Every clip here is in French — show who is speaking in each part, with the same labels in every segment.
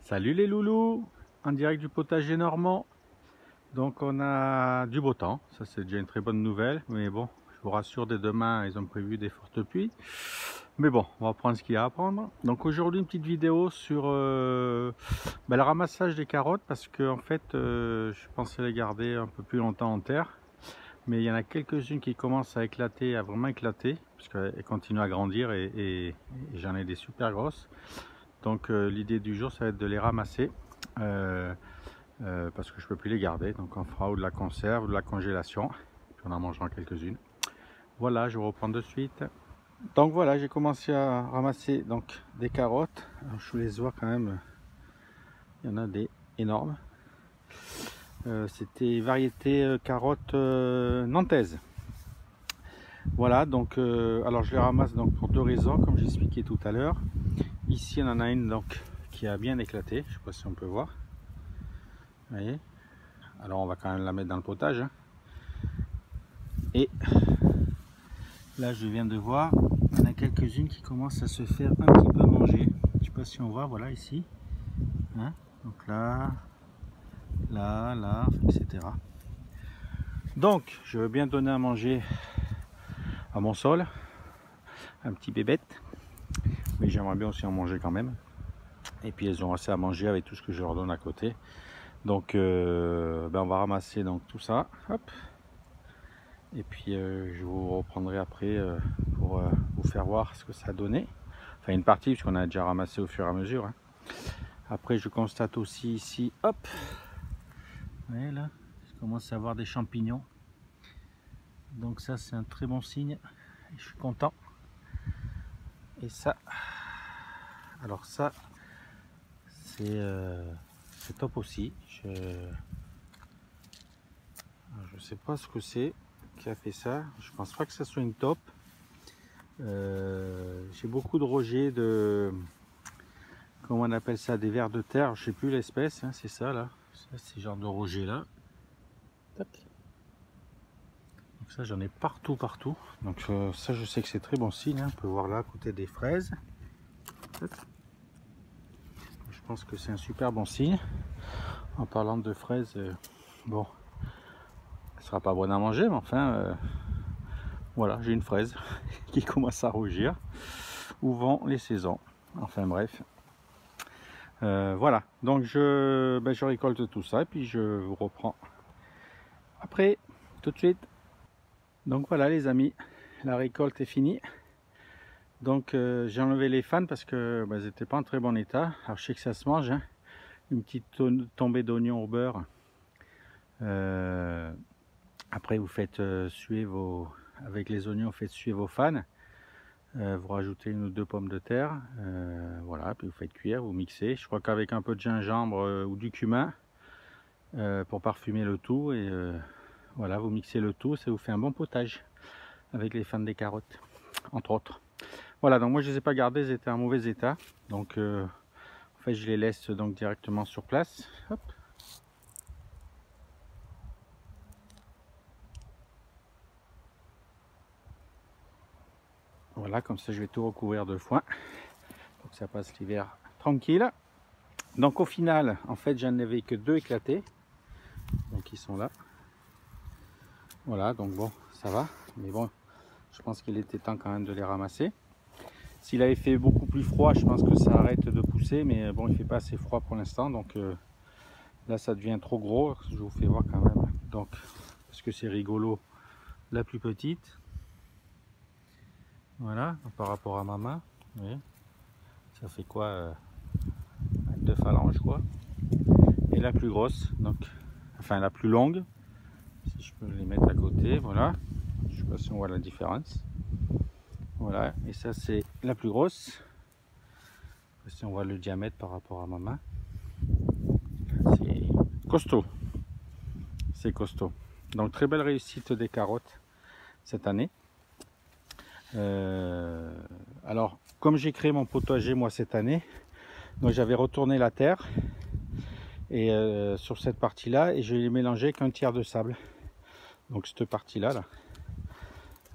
Speaker 1: Salut les loulous, en direct du potager normand. Donc on a du beau temps, ça c'est déjà une très bonne nouvelle. Mais bon, je vous rassure, dès demain ils ont prévu des fortes pluies. Mais bon, on va prendre ce qu'il y a à prendre. Donc aujourd'hui une petite vidéo sur le ramassage des carottes. Parce que en fait je pensais les garder un peu plus longtemps en terre. Mais il y en a quelques-unes qui commencent à éclater, à vraiment éclater. Parce qu'elles continuent à grandir et j'en ai des super grosses. Donc l'idée du jour ça va être de les ramasser parce que je peux plus les garder. Donc on fera ou de la conserve ou de la congélation, puis on en mangera quelques-unes. Voilà, je reprends de suite. Donc voilà, j'ai commencé à ramasser donc des carottes. Alors, je vous les vois quand même, il y en a des énormes. C'était variété carotte nantaise. Voilà, donc alors je les ramasse donc pour deux raisons, comme j'expliquais tout à l'heure. Ici on en a une donc qui a bien éclaté, je sais pas si on peut voir. Vous voyez, alors on va quand même la mettre dans le potage, hein. Et là je viens de voir, il y en a quelques-unes qui commencent à se faire un petit peu manger. Je sais pas si on voit, voilà ici, hein, donc là, etc. Donc je veux bien donner à manger à mon sol, un petit bébête, mais j'aimerais bien aussi en manger quand même. Et puis elles ont assez à manger avec tout ce que je leur donne à côté. Donc on va ramasser donc tout ça, hop. Et puis je vous reprendrai après pour vous faire voir ce que ça a donné. Enfin une partie puisqu'on a déjà ramassé au fur et à mesure, hein. Après je constate aussi ici, hop, vous voyez là, je commence à avoir des champignons. Donc ça c'est un très bon signe. Et je suis content. Et ça, alors ça c'est top aussi. Je sais pas ce que c'est qui a fait ça. Je pense pas que ça soit une taupe. J'ai beaucoup de rejets de, comment on appelle ça, des vers de terre, je sais plus l'espèce, hein, c'est ça là, c'est ce genre de rejet là. Donc ça j'en ai partout. Donc ça je sais que c'est très bon signe, hein. On peut voir là à côté des fraises. Je pense que c'est un super bon signe. En parlant de fraises, bon, elle sera pas bonne à manger, mais enfin voilà, j'ai une fraise qui commence à rougir. Où vont les saisons? Enfin bref. Voilà, donc je récolte tout ça et puis je vous reprends après, tout de suite. Donc voilà les amis, la récolte est finie. Donc j'ai enlevé les fans parce que elles n'étaient pas en très bon état. Alors je sais que ça se mange, hein. Une petite tombée d'oignon au beurre. Après vous faites suer avec les oignons, vous faites suer vos fans. Vous rajoutez une ou deux pommes de terre, voilà, puis vous faites cuire, vous mixez. Je crois qu'avec un peu de gingembre ou du cumin pour parfumer le tout, et voilà, vous mixez le tout, ça vous fait un bon potage avec les fans des carottes, entre autres. Voilà, donc moi je les ai pas gardés, ils étaient en mauvais état, donc en fait je les laisse donc directement sur place. Hop. Voilà, comme ça je vais tout recouvrir de foin pour que ça passe l'hiver tranquille. Donc au final, en fait j'en avais que deux éclatés, donc ils sont là. Voilà, donc bon, ça va, mais bon, je pense qu'il était temps quand même de les ramasser. S'il avait fait beaucoup plus froid, je pense que ça arrête de pousser, mais bon, il fait pas assez froid pour l'instant, donc là ça devient trop gros. Je vous fais voir quand même, donc parce que c'est rigolo, la plus petite. Voilà, par rapport à ma main, vous voyez, ça fait quoi, 2 phalanges quoi. Et la plus grosse, donc enfin la plus longue, si je peux les mettre à côté, voilà, je sais pas si on voit la différence. Voilà, et ça c'est la plus grosse. Si on voit le diamètre par rapport à ma main, c'est costaud, c'est costaud. Donc très belle réussite des carottes cette année. Alors comme j'ai créé mon potager moi cette année, donc j'avais retourné la terre et sur cette partie là, et je l'ai mélangé avec un tiers de sable. Donc cette partie là,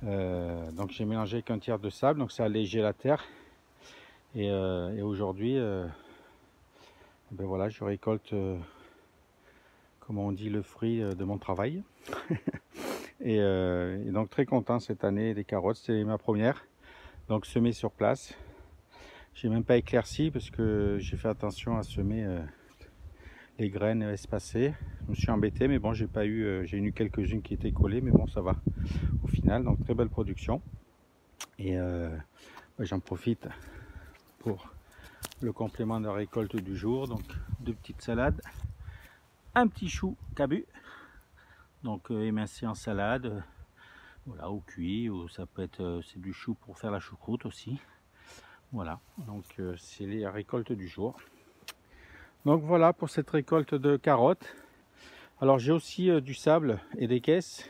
Speaker 1: donc j'ai mélangé avec un tiers de sable, donc ça a allégé la terre. Et aujourd'hui ben voilà, je récolte, comme on dit, le fruit de mon travail. et donc très content cette année des carottes, c'est ma première. Donc semée sur place. J'ai même pas éclairci parce que j'ai fait attention à semer les graines espacées. Je me suis embêté, mais bon, j'ai pas eu, j'ai eu quelques-unes qui étaient collées, mais bon, ça va au final. Donc très belle production. Et j'en profite pour le complément de la récolte du jour. Donc 2 petites salades, un petit chou cabu, donc émincé en salade, voilà, ou cuit, ou ça peut être c'est du chou pour faire la choucroute aussi. Voilà, donc c'est les récoltes du jour. Donc voilà pour cette récolte de carottes. Alors j'ai aussi du sable et des caisses.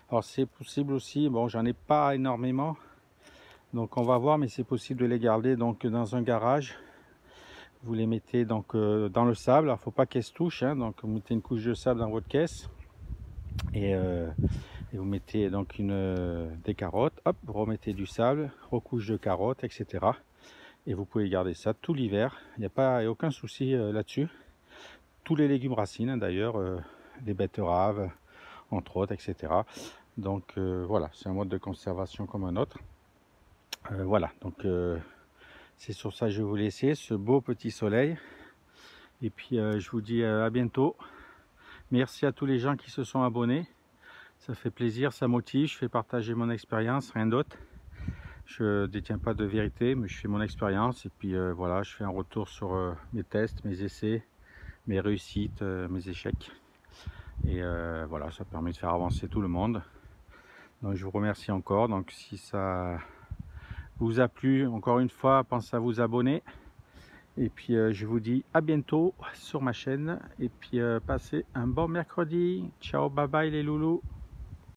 Speaker 1: Alors c'est possible aussi, bon j'en ai pas énormément, donc on va voir, mais c'est possible de les garder donc dans un garage. Vous les mettez donc dans le sable, alors faut pas qu'elles se touchent, hein, donc vous mettez une couche de sable dans votre caisse et vous mettez donc des carottes, hop, vous remettez du sable, recouche de carottes, etc. Et vous pouvez garder ça tout l'hiver, il n'y a aucun souci là-dessus. Tous les légumes racines d'ailleurs, les betteraves entre autres, etc. Donc voilà, c'est un mode de conservation comme un autre. Voilà, donc c'est sur ça que je vais vous laisser, ce beau petit soleil. Et puis je vous dis à bientôt. Merci à tous les gens qui se sont abonnés. Ça fait plaisir, ça motive, je fais partager mon expérience, rien d'autre. Je ne détiens pas de vérité, mais je fais mon expérience. Et puis voilà, je fais un retour sur mes tests, mes essais, mes réussites, mes échecs. Et voilà, ça permet de faire avancer tout le monde. Donc je vous remercie encore. Donc si ça vous a plu, encore une fois, pensez à vous abonner. Et puis je vous dis à bientôt sur ma chaîne. Et puis passez un bon mercredi. Ciao, bye bye les loulous.